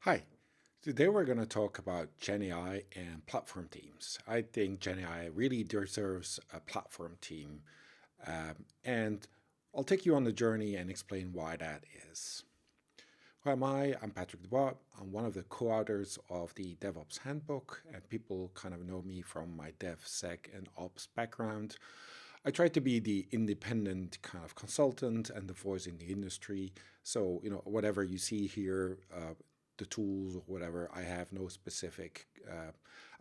Hi, today we're going to talk about GenAI and platform teams. I think GenAI really deserves a platform team, and I'll take you on the journey and explain why that is. Who am I? I'm Patrick DeVops. I'm one of the co-authors of the DevOps Handbook, and people kind of know me from my DevSec and Ops background. I try to be the independent kind of consultant and the voice in the industry. So, whatever you see here, the tools or whatever, I have no specific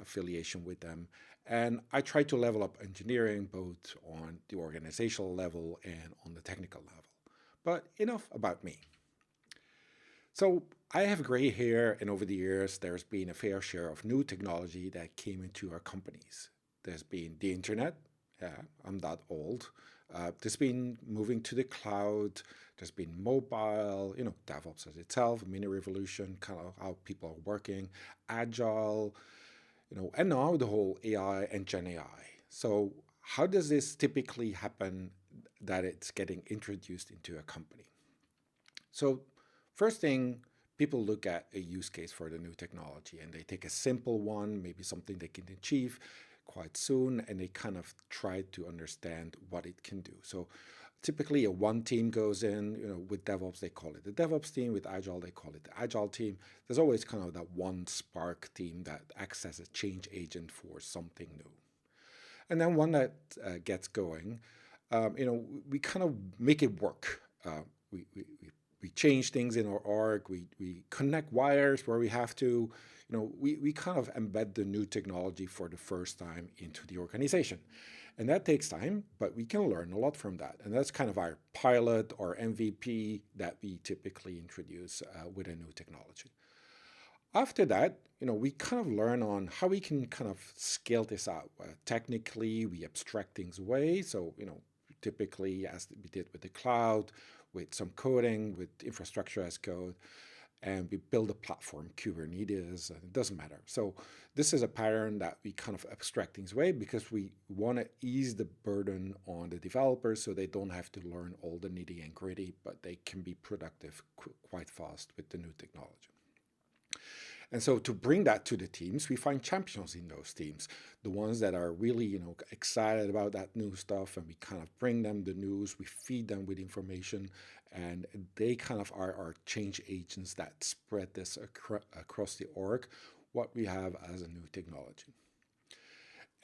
affiliation with them. And I try to level up engineering both on the organizational level and on the technical level. But enough about me. So I have gray hair, and over the years, there's been a fair share of new technology that came into our companies. There's been the internet. Yeah, I'm that old. There's been moving to the cloud. There's been mobile, DevOps as itself, mini revolution, kind of how people are working, agile, and now the whole AI and Gen AI. So how does this typically happen that it's getting introduced into a company? So first thing, people look at a use case for the new technology and they take a simple one, maybe something they can achieve quite soon, and they kind of try to understand what it can do. So typically a one team goes in, with DevOps, they call it the DevOps team. With Agile, they call it the Agile team. There's always kind of that one spark team that acts as a change agent for something new. And then one that gets going, we kind of make it work. We change things in our org. We connect wires where we have to. We kind of embed the new technology for the first time into the organization. And that takes time, but we can learn a lot from that. And that's kind of our pilot or MVP that we typically introduce with a new technology. After that, we kind of learn on how we can kind of scale this out. Technically, we abstract things away. So, typically, as we did with the cloud, with some coding, with infrastructure as code, and we build a platform, Kubernetes, and it doesn't matter. So this is a pattern that we kind of abstract things away because we want to ease the burden on the developers so they don't have to learn all the nitty and gritty, but they can be productive quite fast with the new technology. And so to bring that to the teams, we find champions in those teams, the ones that are really, excited about that new stuff, and we kind of bring them the news, we feed them with information, and they kind of are our change agents that spread this across the org, what we have as a new technology.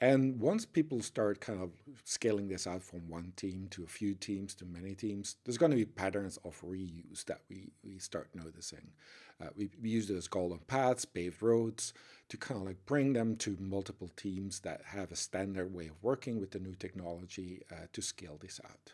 And once people start kind of scaling this out from one team to a few teams to many teams, there's going to be patterns of reuse that we start noticing. We use those golden paths, paved roads, to kind of like bring them to multiple teams that have a standard way of working with the new technology to scale this out.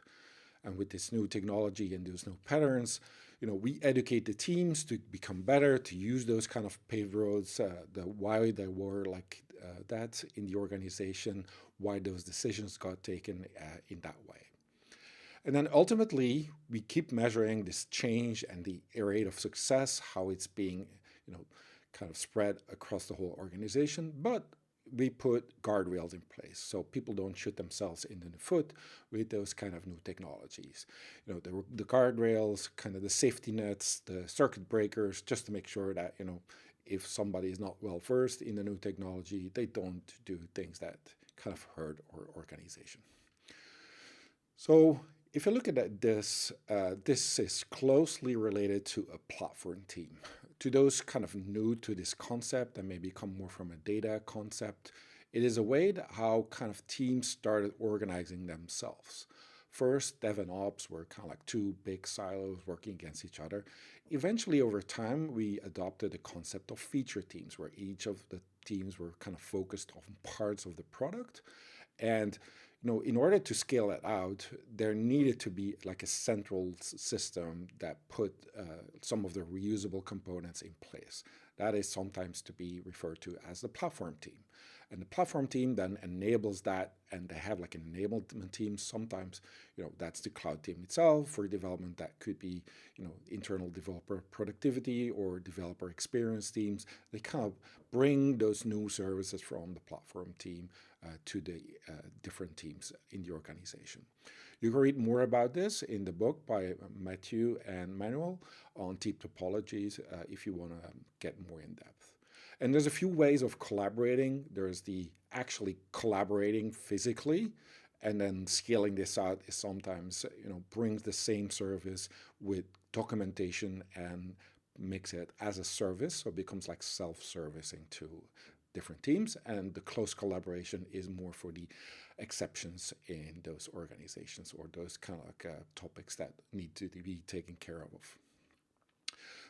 And with this new technology and those new patterns, we educate the teams to become better, to use those kind of paved roads, the why they were like that in the organization, why those decisions got taken in that way. And then ultimately, we keep measuring this change and the rate of success, how it's being, kind of spread across the whole organization. But we put guardrails in place so people don't shoot themselves in the foot with those kind of new technologies. The guardrails, kind of the safety nets, the circuit breakers, just to make sure that, if somebody is not well versed in the new technology, they don't do things that kind of hurt our organization. So if you look at this, this is closely related to a platform team. To those kind of new to this concept and maybe come more from a data concept, it is a way that how kind of teams started organizing themselves. First, dev and ops were kind of like two big silos working against each other. Eventually, over time, we adopted the concept of feature teams, where each of the teams were kind of focused on parts of the product. And in order to scale it out, there needed to be like a central system that put some of the reusable components in place. That is sometimes to be referred to as the platform team. And the platform team then enables that, and they have like an enablement team. Sometimes, that's the cloud team itself. For development, that could be, internal developer productivity or developer experience teams. They kind of bring those new services from the platform team to the different teams in the organization. You can read more about this in the book by Matthew and Manuel on deep topologies if you want to get more in depth. And there's a few ways of collaborating. There's the actually collaborating physically, and then scaling this out is sometimes, brings the same service with documentation and makes it as a service, so it becomes like self-servicing to different teams, and the close collaboration is more for the exceptions in those organizations or those kind of like topics that need to be taken care of.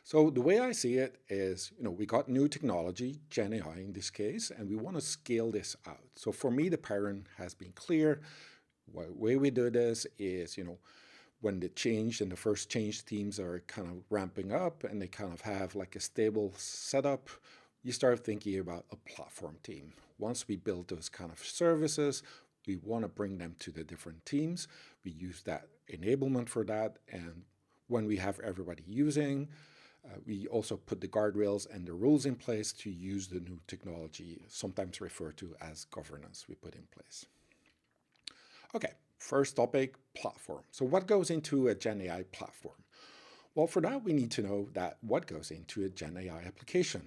So the way I see it is, we got new technology, genAI in this case, and we want to scale this out. So for me, the pattern has been clear. The way we do this is, when the change and the first change teams are kind of ramping up and they kind of have like a stable setup, you start thinking about a platform team. Once we build those kind of services, we want to bring them to the different teams. We use that enablement for that. And when we have everybody using, we also put the guardrails and the rules in place to use the new technology, sometimes referred to as governance, we put in place. Okay, first topic, platform. So what goes into a genAI platform? Well, for that, we need to know that what goes into a genAI application.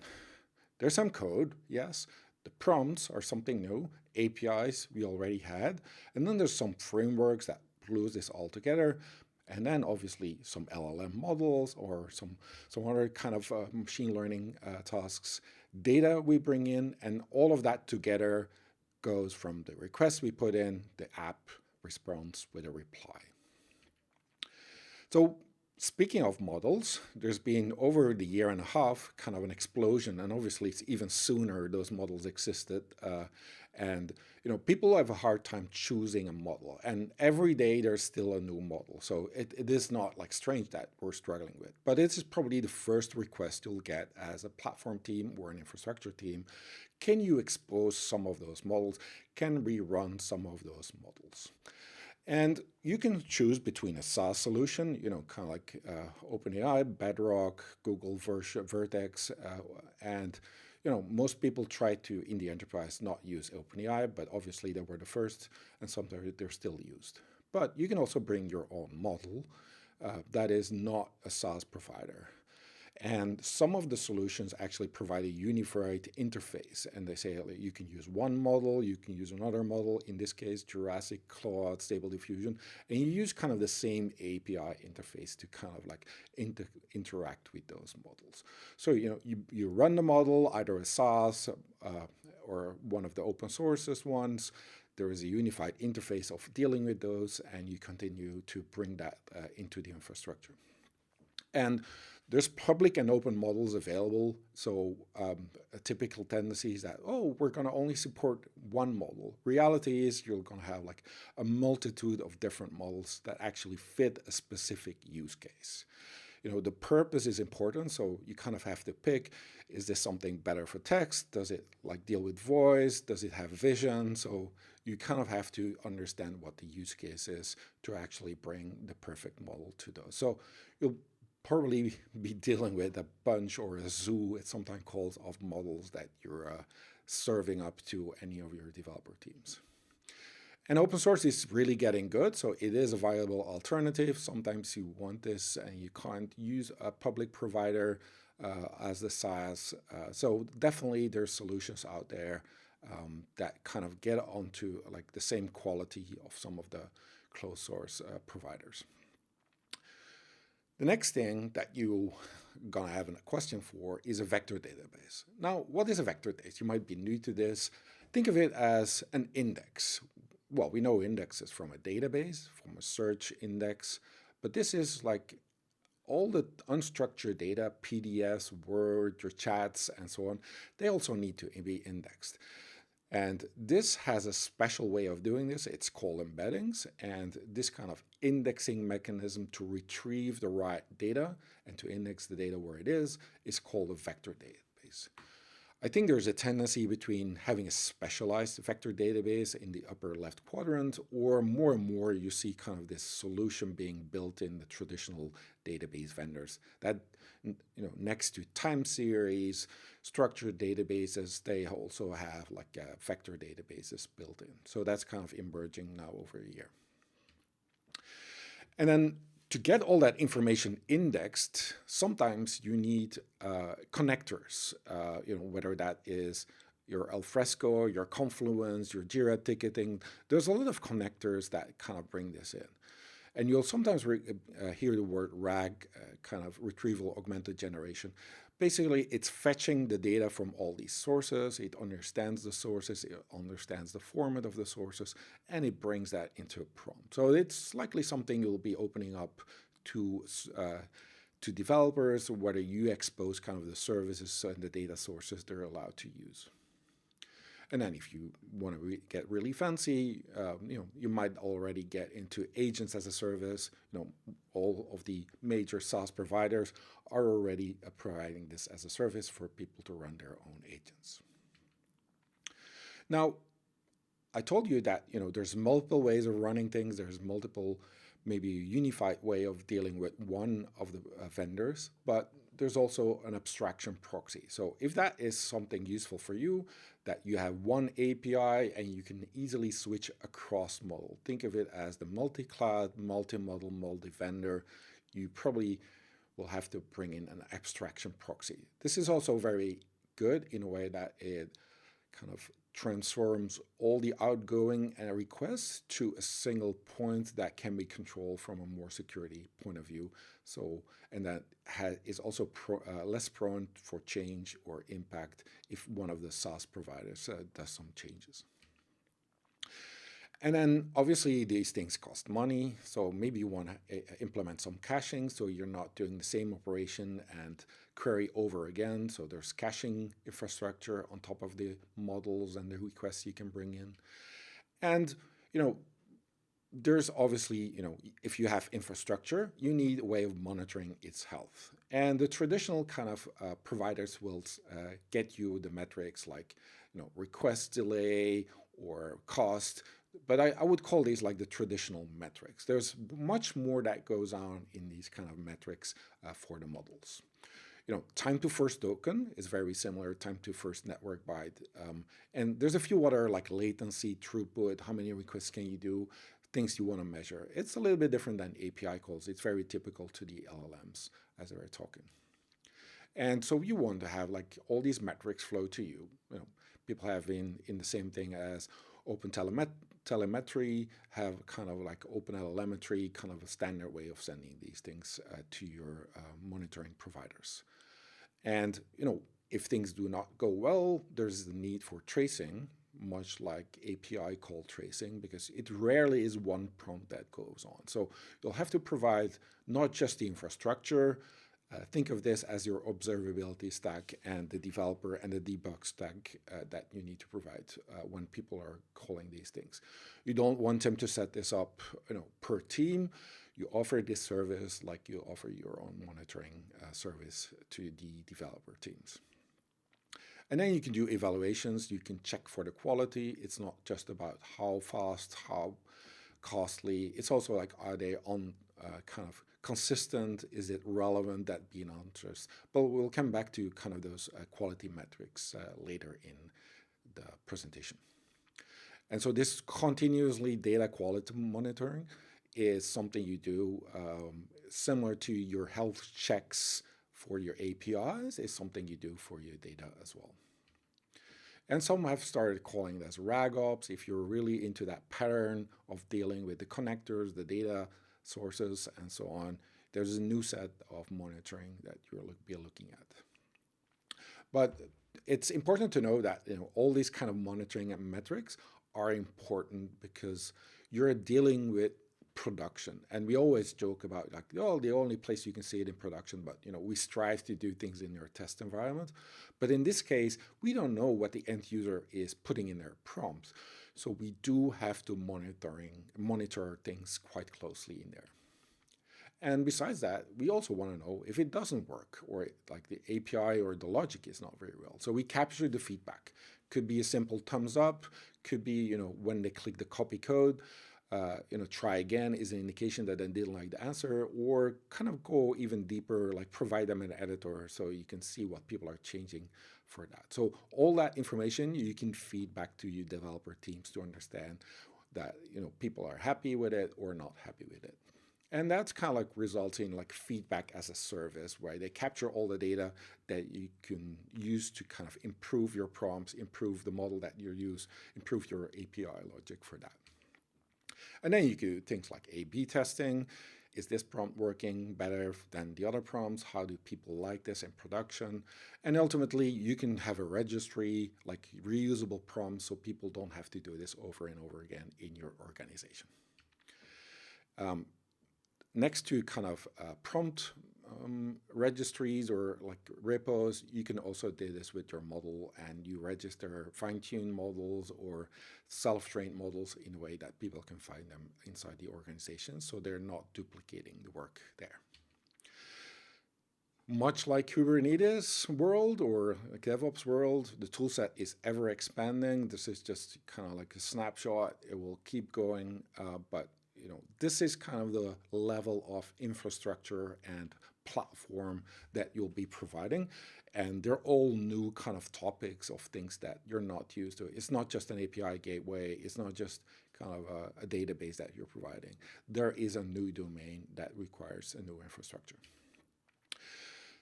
There's some code, yes. The prompts are something new. APIs we already had. And then there's some frameworks that glues this all together. And then obviously some LLM models or some other kind of machine learning tasks. Data we bring in, and all of that together goes from the request we put in, the app responds with a reply. So speaking of models, there's been over the year and a half kind of an explosion, and obviously it's even sooner those models existed. And people have a hard time choosing a model, and every day there's still a new model. So it is not like strange that we're struggling with, but this is probably the first request you'll get as a platform team or an infrastructure team. Can you expose some of those models? Can we run some of those models? And you can choose between a SaaS solution, kind of like OpenAI, Bedrock, Google Vertex, and most people try to, in the enterprise, not use OpenAI, but obviously they were the first, and sometimes they're still used. But you can also bring your own model that is not a SaaS provider. And some of the solutions actually provide a unified interface, and they say you can use one model, you can use another model, in this case, Jurassic, Claude, Stable Diffusion, and you use kind of the same API interface to kind of like interact with those models. So, you run the model, either a SaaS or one of the open sources ones. There is a unified interface of dealing with those, and you continue to bring that into the infrastructure. And there's public and open models available. So a typical tendency is that, we're going to only support one model. Reality is you're going to have like a multitude of different models that actually fit a specific use case. The purpose is important, so you kind of have to pick, is this something better for text? Does it like deal with voice? Does it have vision? So you kind of have to understand what the use case is to actually bring the perfect model to those. So you'll probably be dealing with a bunch or a zoo, it's sometimes called, of models that you're serving up to any of your developer teams. And open source is really getting good, so it is a viable alternative. Sometimes you want this and you can't use a public provider as the SaaS. So definitely there's solutions out there that kind of get onto like the same quality of some of the closed source providers. The next thing that you're going to have a question for is a vector database. Now, what is a vector database? You might be new to this. Think of it as an index. Well, we know indexes from a database, from a search index, but this is like all the unstructured data, PDFs, Word, your chats, and so on. They also need to be indexed. And this has a special way of doing this. It's called embeddings. And this kind of indexing mechanism to retrieve the right data and to index the data where it is called a vector database. I think there's a tendency between having a specialized vector database in the upper left quadrant, or more and more you see kind of this solution being built in the traditional database vendors that, next to time series, structured databases, they also have like vector databases built in. So that's kind of emerging now over a year. And then to get all that information indexed, sometimes you need connectors, whether that is your Alfresco, your Confluence, your Jira ticketing. There's a lot of connectors that kind of bring this in. And you'll sometimes hear the word RAG, kind of retrieval augmented generation. Basically, it's fetching the data from all these sources. It understands the sources, it understands the format of the sources, and it brings that into a prompt. So it's likely something you'll be opening up to developers, whether you expose kind of the services and the data sources they're allowed to use. And then if you want to get really fancy, you might already get into agents as a service. All of the major SaaS providers are already providing this as a service for people to run their own agents. Now, I told you that there's multiple ways of running things. There's multiple, maybe a unified way of dealing with one of the vendors, but there's also an abstraction proxy. So if that is something useful for you, that you have one API and you can easily switch across model. Think of it as the multi-cloud, multi-model, multi-vendor. You probably will have to bring in an abstraction proxy. This is also very good in a way that it kind of transforms all the outgoing requests to a single point that can be controlled from a more security point of view. So, and that is also less prone for change or impact if one of the SaaS providers does some changes. And then obviously these things cost money. So maybe you want to implement some caching so you're not doing the same operation and query over again. So there's caching infrastructure on top of the models and the requests you can bring in. And, there's obviously, if you have infrastructure, you need a way of monitoring its health. And the traditional kind of providers will get you the metrics like, request delay or cost. But I would call these like the traditional metrics. There's much more that goes on in these kind of metrics for the models. Time to first token is very similar, time to first network byte. And there's a few other like latency, throughput, how many requests can you do, things you want to measure. It's a little bit different than API calls. It's very typical to the LLMs as they were talking. And so you want to have like all these metrics flow to you. People have in the same thing as open telemetry, have kind of like open telemetry, kind of a standard way of sending these things to your monitoring providers. And, if things do not go well, there's the need for tracing, much like API call tracing, because it rarely is one prompt that goes on. So you'll have to provide not just the infrastructure. Think of this as your observability stack and the developer and the debug stack that you need to provide when people are calling these things. You don't want them to set this up, per team. You offer this service like you offer your own monitoring service to the developer teams. And then you can do evaluations. You can check for the quality. It's not just about how fast, how costly. It's also like, are they on kind of consistent? Is it relevant, that being answers? But we'll come back to kind of those quality metrics later in the presentation. And so this continuously data quality monitoring is something you do similar to your health checks for your APIs, is something you do for your data as well. And some have started calling this RAGOps. If you're really into that pattern of dealing with the connectors, the data sources, and so on, there's a new set of monitoring that you'll be looking at. But it's important to know that all these kind of monitoring and metrics are important because you're dealing with production. And we always joke about like, oh, the only place you can see it in production, but we strive to do things in your test environment. But in this case, we don't know what the end user is putting in their prompts. So we do have to monitor things quite closely in there. And besides that, we also want to know if it doesn't work or like the API or the logic is not very well. So we capture the feedback. Could be a simple thumbs up, could be, when they click the copy code, try again is an indication that they didn't like the answer, or kind of go even deeper, like provide them an editor so you can see what people are changing for that. So all that information you can feed back to your developer teams to understand that people are happy with it or not happy with it. And that's kind of like resulting in like feedback as a service, where they capture all the data that you can use to kind of improve your prompts, improve the model that you use, improve your API logic for that. And then you do things like A/B testing. Is this prompt working better than the other prompts? How do people like this in production? And ultimately, you can have a registry, like reusable prompts, so people don't have to do this over and over again in your organization. Next to kind of prompt registries or like repos, you can also do this with your model, and you register fine-tuned models or self-trained models in a way that people can find them inside the organization, so they're not duplicating the work there. Much like Kubernetes world or DevOps world, the toolset is ever expanding. This is just kind of like a snapshot. It will keep going, but this is kind of the level of infrastructure and platform that you'll be providing. And they're all new kind of topics of things that you're not used to. It's not just an API gateway. It's not just kind of a database that you're providing. There is a new domain that requires a new infrastructure.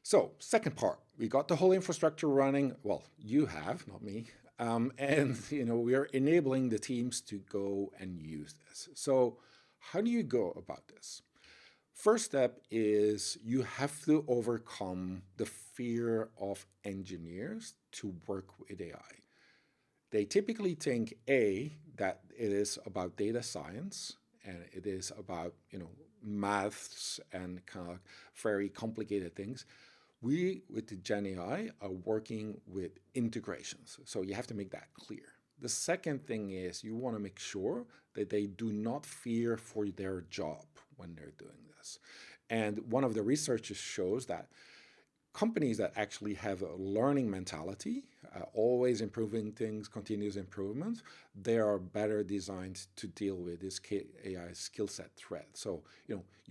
So second part, we got the whole infrastructure running. Well, you have, not me. And we are enabling the teams to go and use this. So how do you go about this? First step is you have to overcome the fear of engineers to work with AI. They typically think, that it is about data science and it is about, maths and kind of very complicated things. We, with the genAI, are working with integrations. So you have to make that clear. The second thing is you want to make sure that they do not fear for their job when they're doing this. And one of the researchers shows that companies that actually have a learning mentality, always improving things, continuous improvement, they are better designed to deal with this AI skill set threat. So,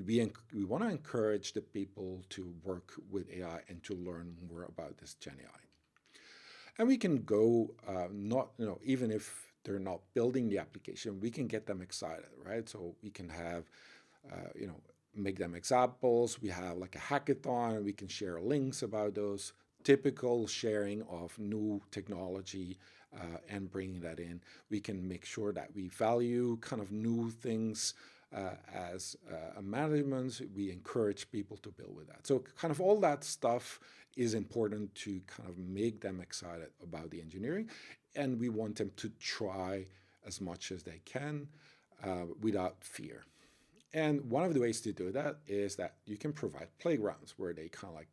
we want to encourage the people to work with AI and to learn more about this genAI. And we can go, even if they're not building the application, we can get them excited, right? So we can have, make them examples. We have like a hackathon. We can share links about those, typical sharing of new technology and bringing that in. We can make sure that we value kind of new things as a management. We encourage people to build with that. So kind of all that stuff is important to kind of make them excited about the engineering. And we want them to try as much as they can without fear. And one of the ways to do that is that you can provide playgrounds where they kind of like,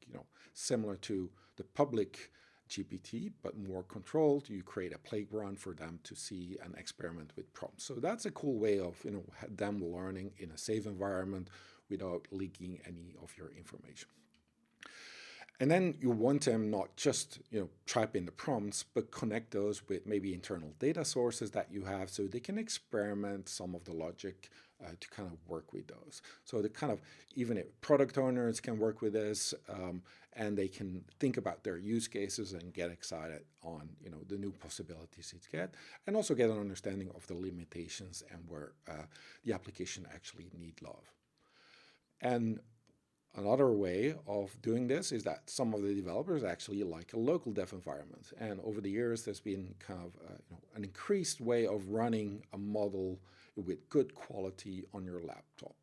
similar to the public GPT, but more controlled. You create a playground for them to see and experiment with prompts. So that's a cool way of, them learning in a safe environment without leaking any of your information. And then you want them not just, type in the prompts, but connect those with maybe internal data sources that you have so they can experiment some of the logic to kind of work with those. So the kind of, even if product owners can work with this and they can think about their use cases and get excited on, the new possibilities it get, and also get an understanding of the limitations and where the application actually need love. And another way of doing this is that some of the developers actually like a local dev environment. And over the years, there's been kind of an increased way of running a model with good quality on your laptop.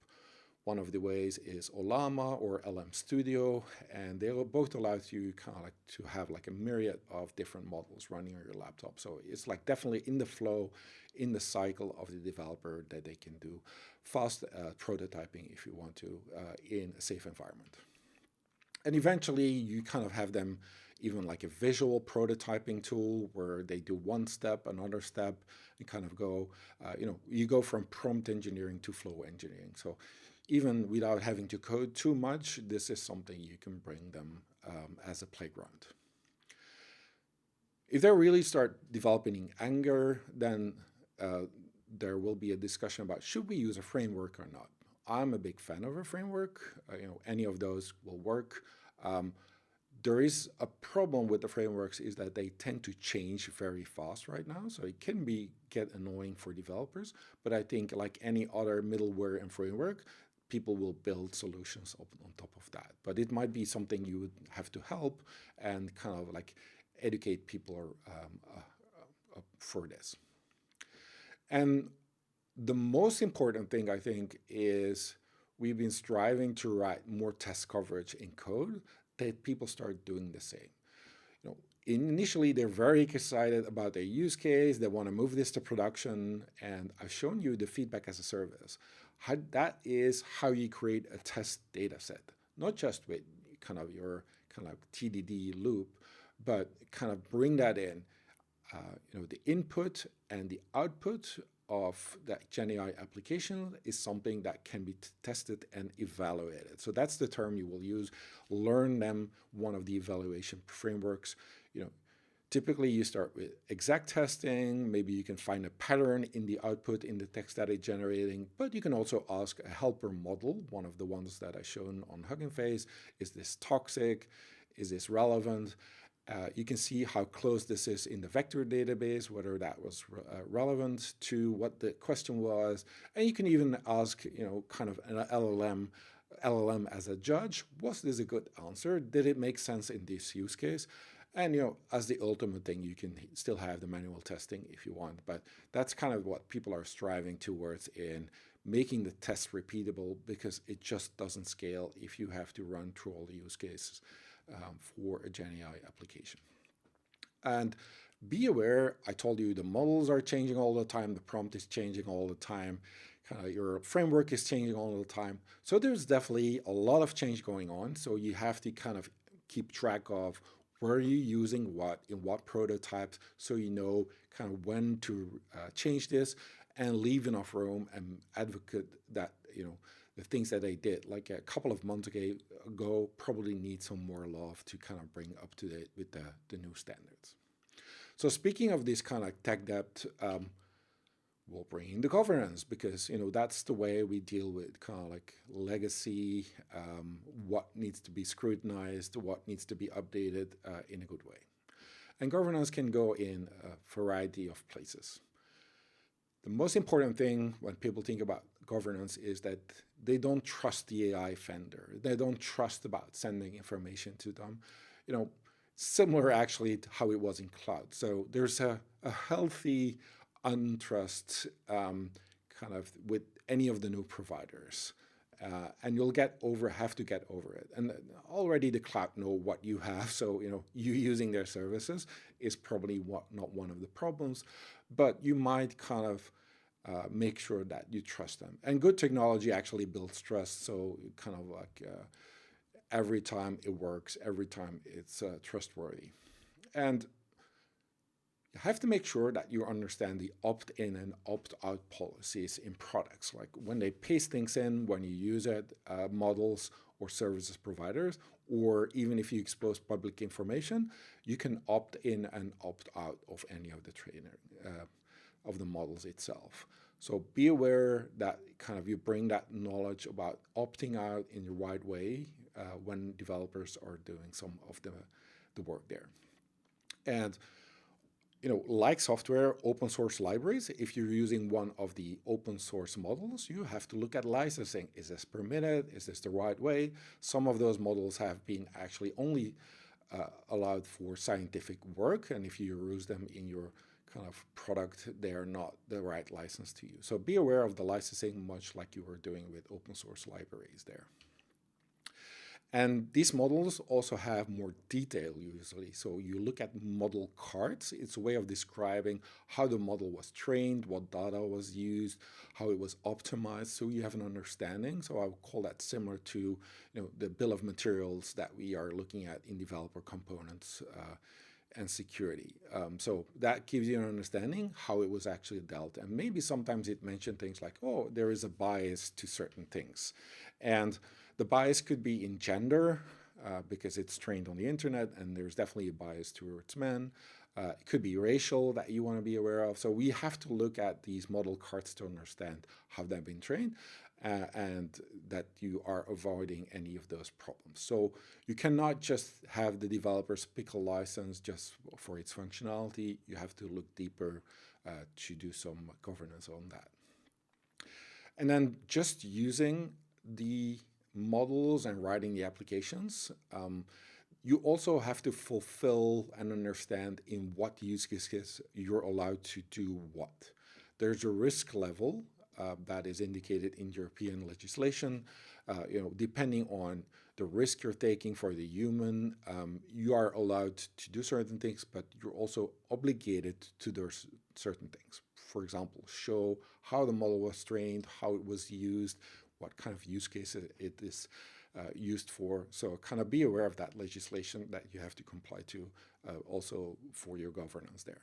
One of the ways is Ollama or LM Studio, and they both allow you kind of like to have like a myriad of different models running on your laptop. So it's like definitely in the flow, in the cycle of the developer that they can do fast prototyping if you want to in a safe environment. And eventually you kind of have them even like a visual prototyping tool where they do one step, another step, and kind of go, you go from prompt engineering to flow engineering. So even without having to code too much, this is something you can bring them as a playground. If they really start developing in anger, then there will be a discussion about should we use a framework or not. I'm a big fan of a framework. Any of those will work. There is a problem with the frameworks is that they tend to change very fast right now. So it can get annoying for developers. But I think like any other middleware and framework, people will build solutions on top of that. But it might be something you would have to help and kind of like educate people for this. And the most important thing, I think, is we've been striving to write more test coverage in code that people start doing the same. Initially, they're very excited about their use case. They want to move this to production. And I've shown you the feedback as a service. That is how you create a test data set, not just with kind of your kind of TDD loop, but kind of bring that in. The input and the output of that genAI application is something that can be tested and evaluated. So that's the term you will use. Learn them, one of the evaluation frameworks. Typically you start with exact testing. Maybe you can find a pattern in the output in the text that it's generating, but you can also ask a helper model, one of the ones that I've shown on Hugging Face. Is this toxic? Is this relevant? You can see how close this is in the vector database, whether that was relevant to what the question was. And you can even ask, kind of an LLM as a judge. Was this a good answer? Did it make sense in this use case? And, as the ultimate thing, you can still have the manual testing if you want. But that's kind of what people are striving towards in making the test repeatable, because it just doesn't scale if you have to run through all the use cases for a genAI application. And be aware, I told you the models are changing all the time, the prompt is changing all the time, your framework is changing all the time. So there's definitely a lot of change going on. So you have to kind of keep track of where you're using what, in what prototypes, so you know kind of when to change this and leave enough room and advocate that, the things that they did like a couple of months ago probably need some more love to kind of bring up to date with the new standards. So speaking of this kind of tech debt, we'll bring in the governance, because that's the way we deal with kind of like legacy, what needs to be scrutinized, what needs to be updated in a good way. And governance can go in a variety of places. The most important thing when people think about governance is that they don't trust the AI vendor. They don't trust about sending information to them. Similar actually to how it was in cloud. So there's a healthy untrust kind of with any of the new providers. And you'll have to get over it. And already the cloud know what you have. So, you using their services is probably not one of the problems, but you might kind of make sure that you trust them. And good technology actually builds trust. So kind of like every time it works, every time it's trustworthy. And you have to make sure that you understand the opt-in and opt-out policies in products, like when they paste things in, when you use it, models or services providers, or even if you expose public information, you can opt in and opt out of any of the training of the models itself. So be aware that kind of you bring that knowledge about opting out in the right way when developers are doing some of the work there. And like software, open source libraries, if you're using one of the open source models, you have to look at licensing. Is this permitted? Is this the right way? Some of those models have been actually only allowed for scientific work. And if you use them in your kind of product, they are not the right license to use. So be aware of the licensing, much like you were doing with open source libraries there. And these models also have more detail usually. So you look at model cards. It's a way of describing how the model was trained, what data was used, how it was optimized. So you have an understanding. So I would call that similar to the bill of materials that we are looking at in developer components and security. So that gives you an understanding how it was actually dealt. And maybe sometimes it mentioned things like, oh, there is a bias to certain things. And the bias could be in gender, because it's trained on the internet, and there's definitely a bias towards men. It could be racial that you want to be aware of. So we have to look at these model cards to understand how they've been trained and that you are avoiding any of those problems. So you cannot just have the developers pick a license just for its functionality. You have to look deeper to do some governance on that. And then just using the models and writing the applications, you also have to fulfill and understand in what use cases you're allowed to do what. There's a risk level that is indicated in European legislation. Depending on the risk you're taking for the human, you are allowed to do certain things, but you're also obligated to do certain things. For example, show how the model was trained, how it was used, what kind of use cases it is used for. So kind of be aware of that legislation that you have to comply to also for your governance there.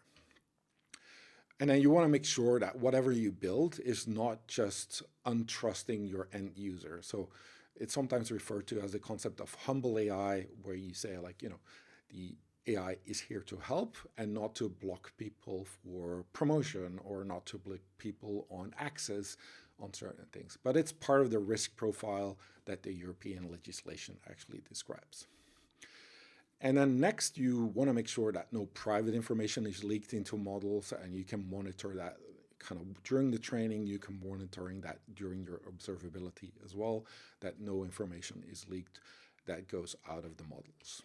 And then you want to make sure that whatever you build is not just untrusting your end user. So it's sometimes referred to as the concept of humble AI, where you say the AI is here to help and not to block people for promotion or not to block people on access on certain things. But it's part of the risk profile that the European legislation actually describes. And then next, you want to make sure that no private information is leaked into models, and you can monitor that kind of during the training. You can monitoring that during your observability as well, that no information is leaked that goes out of the models.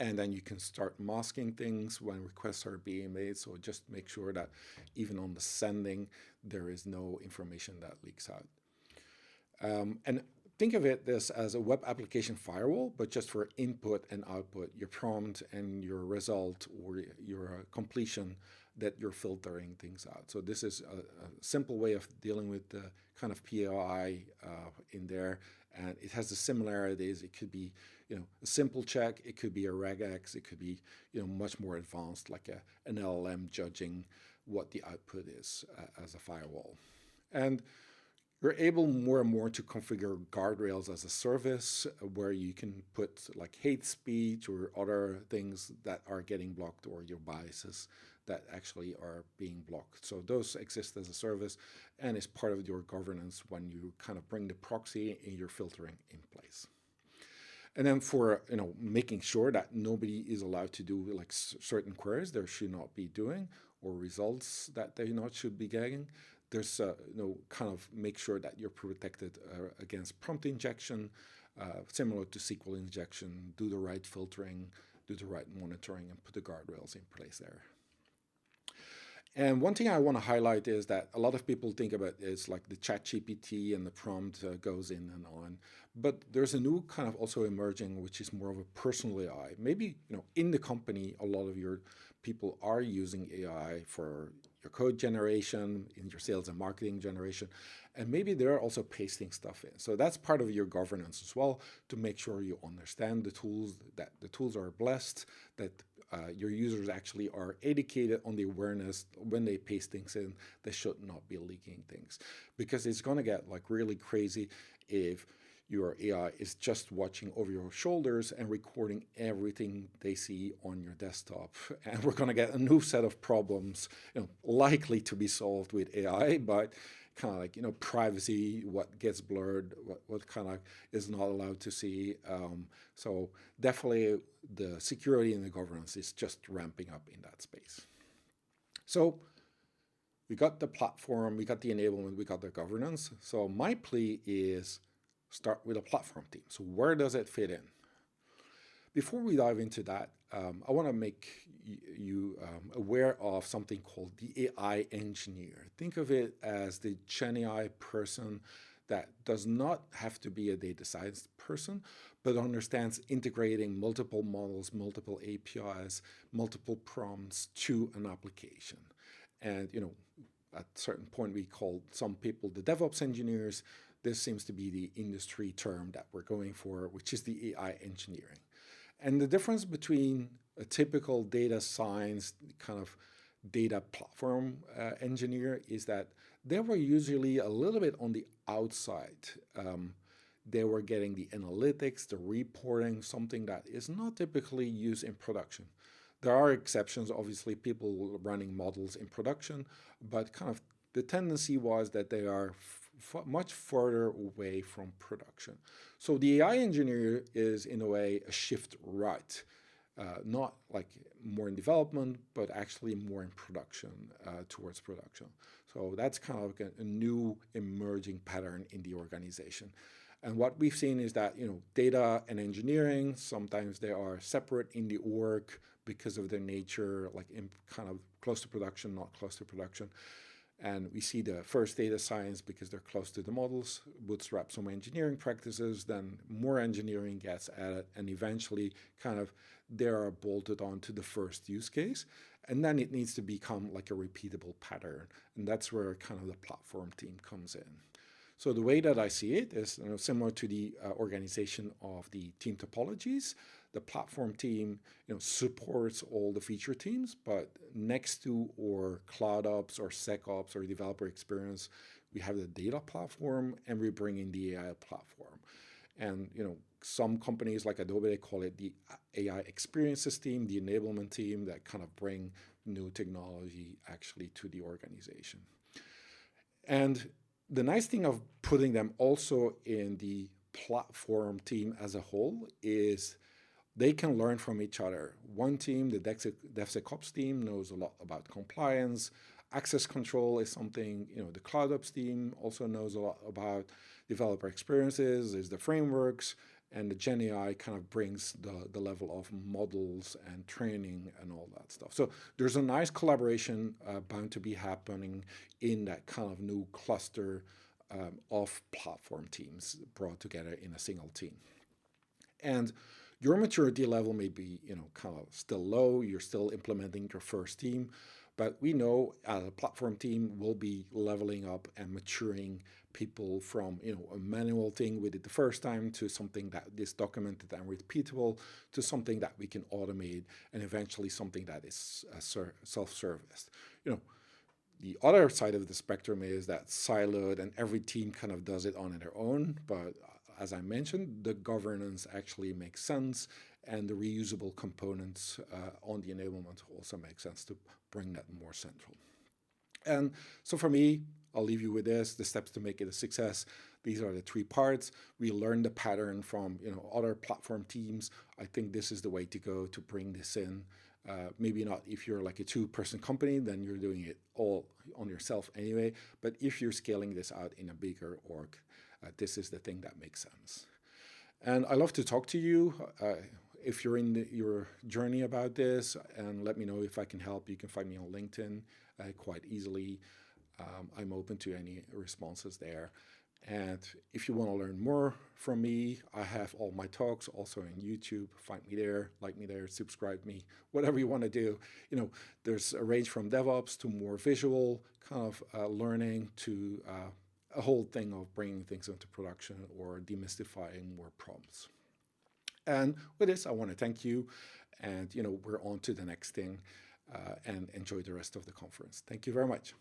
And then you can start masking things when requests are being made. So just make sure that even on the sending, there is no information that leaks out. And think of it this as a web application firewall, but just for input and output, your prompt and your result or your completion that you're filtering things out. So this is a simple way of dealing with the kind of POI in there. And it has the similarities. It could be, a simple check. It could be a regex. It could be, much more advanced, like an LLM judging what the output is as a firewall. And you're able more and more to configure guardrails as a service where you can put like hate speech or other things that are getting blocked or your biases that actually are being blocked. So those exist as a service and is part of your governance when you kind of bring the proxy and your filtering in place. And then for making sure that nobody is allowed to do like certain queries they should not be doing or results that they not should be getting, there's kind of make sure that you're protected against prompt injection, similar to SQL injection, do the right filtering, do the right monitoring, and put the guardrails in place there. And one thing I want to highlight is that a lot of people think about is like the ChatGPT and the prompt goes in and on. But there's a new kind of also emerging, which is more of a personal AI. Maybe in the company, a lot of your people are using AI for your code generation, in your sales and marketing generation, and maybe they're also pasting stuff in. So that's part of your governance as well, to make sure you understand the tools, that the tools are blessed, that your users actually are educated on the awareness when they paste things in, they should not be leaking things. Because it's going to get like really crazy if your AI is just watching over your shoulders and recording everything they see on your desktop. And we're going to get a new set of problems, likely to be solved with AI, but kind of like, privacy, what gets blurred, what kind of is not allowed to see. So definitely the security and the governance is just ramping up in that space. So we got the platform, we got the enablement, we got the governance. So my plea is start with a platform team. So where does it fit in? Before we dive into that, I want to make you aware of something called the AI engineer. Think of it as the genAI person that does not have to be a data science person, but understands integrating multiple models, multiple APIs, multiple prompts to an application. And, at a certain point, we call some people the DevOps engineers. This seems to be the industry term that we're going for, which is the AI engineering. And the difference between a typical data science kind of data platform engineer is that they were usually a little bit on the outside. They were getting the analytics, the reporting, something that is not typically used in production. There are exceptions, obviously, people running models in production, but kind of the tendency was that they are much further away from production. So the AI engineer is, in a way, a shift right. not like more in development, but actually more in production, towards production. So that's kind of a new emerging pattern in the organization. And what we've seen is that, data and engineering, sometimes they are separate in the org because of their nature, like in kind of close to production, not close to production. And we see the first data science, because they're close to the models, bootstrap some engineering practices, then more engineering gets added, and eventually kind of they are bolted onto the first use case. And then it needs to become like a repeatable pattern. And that's where kind of the platform team comes in. So the way that I see it is similar to the organization of the team topologies. The platform team supports all the feature teams, but next to or cloud ops or SecOps or developer experience, we have the data platform, and we bring in the AI platform. And some companies like Adobe, they call it the AI experiences team, the enablement team, that kind of bring new technology actually to the organization. And the nice thing of putting them also in the platform team as a whole is they can learn from each other. One team, the DevSecOps team, knows a lot about compliance. Access control is something, the CloudOps team also knows a lot about. Developer experiences is the frameworks, and the genAI kind of brings the level of models and training and all that stuff. So there's a nice collaboration bound to be happening in that kind of new cluster of platform teams brought together in a single team. And your maturity level may be, kind of still low. You're still implementing your first team, but we know a platform team will be leveling up and maturing people from, a manual thing we did the first time to something that is documented and repeatable to something that we can automate, and eventually something that is self-service. The other side of the spectrum is that siloed and every team kind of does it on their own, but as I mentioned, the governance actually makes sense, and the reusable components on the enablement also make sense to bring that more central. And so for me, I'll leave you with this, the steps to make it a success. These are the 3 parts. We learn the pattern from other platform teams. I think this is the way to go to bring this in. Maybe not if you're like a 2-person company, then you're doing it all on yourself anyway. But if you're scaling this out in a bigger org, this is the thing that makes sense. And I love to talk to you if you're in your journey about this, and let me know if I can help. You can find me on LinkedIn quite easily. I'm open to any responses there. And if you want to learn more from me, I have all my talks also on YouTube. Find me there, like me there, subscribe me, whatever you want to do. There's a range from DevOps to more visual kind of learning to a whole thing of bringing things into production or demystifying more problems. And with this, I want to thank you. And, we're on to the next thing, and enjoy the rest of the conference. Thank you very much.